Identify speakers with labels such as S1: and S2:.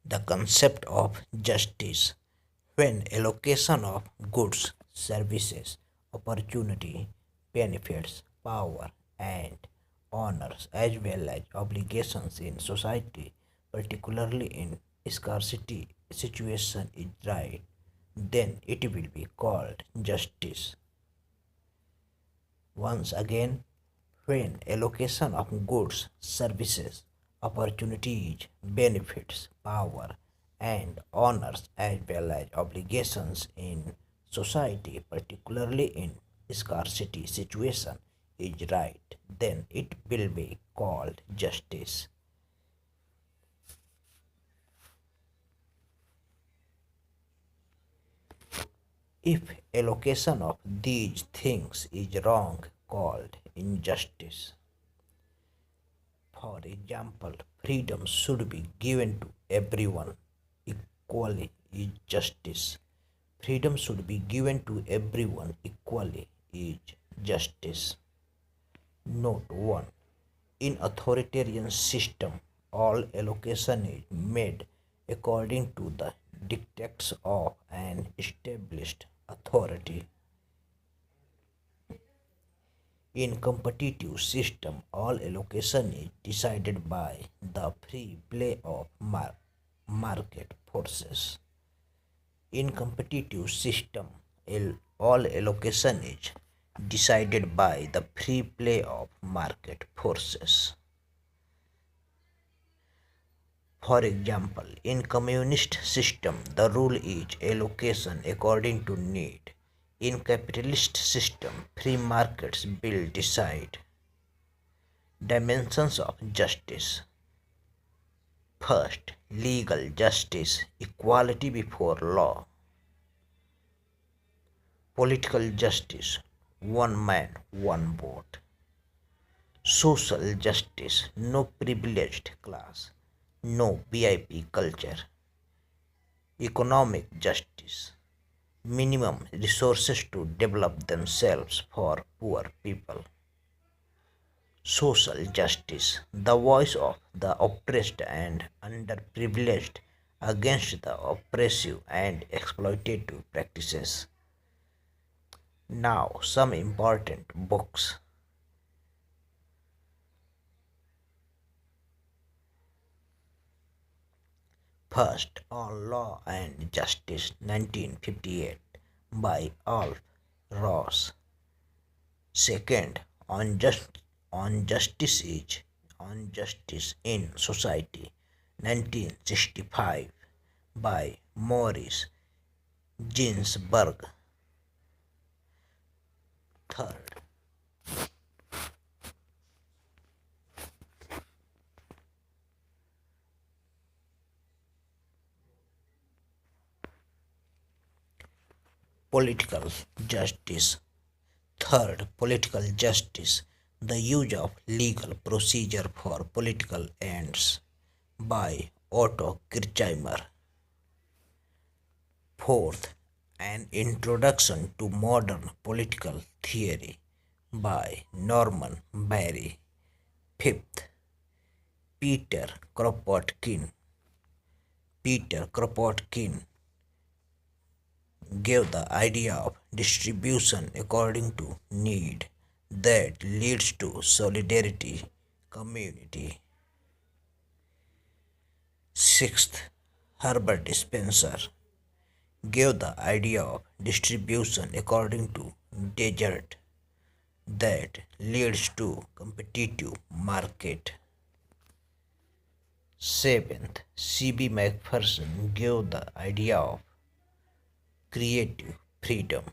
S1: The concept of justice, when allocation of goods, services, opportunity, benefits, power, and honors, as well as obligations in society, particularly in scarcity situation, is right, then it will be called justice. Once again, when allocation of goods, services, opportunities, benefits, power, and honors, as well as obligations in society, particularly in scarcity situation, is right, then it will be called justice. If allocation of these things is wrong, called injustice. For example, freedom should be given to everyone equally is justice. Freedom should be given to everyone equally is justice. Note 1. In authoritarian system, all allocation is made according to the dictates of an established authority. In competitive system, all allocation is decided by the free play of market forces. In competitive system, all allocation is decided by the free play of market forces. For example, in communist system, the rule is allocation according to need. In capitalist system, free markets will decide. Dimensions of justice. First, legal justice, equality before law. Political justice, one man, one vote. Social justice, no privileged class, no VIP culture. Economic justice, minimum resources to develop themselves for poor people. Social justice, the voice of the oppressed and underprivileged against the oppressive and exploitative practices. Now, some important books. First, On Law and Justice, 1958, by Alf Ross. Second, on justice in society, 1965, by Maurice Ginsburg. Third, political justice. Third, political justice, the use of legal procedure for political ends, by Otto Kirchheimer. Fourth, an introduction to modern political theory, by Norman Barry. Fifth, Peter Kropotkin. Peter Kropotkin gave the idea of distribution according to need that leads to solidarity, community. Sixth, Herbert Spencer gave the idea of distribution according to desert that leads to competitive market. Seventh, C.B. Macpherson gave the idea of creative freedom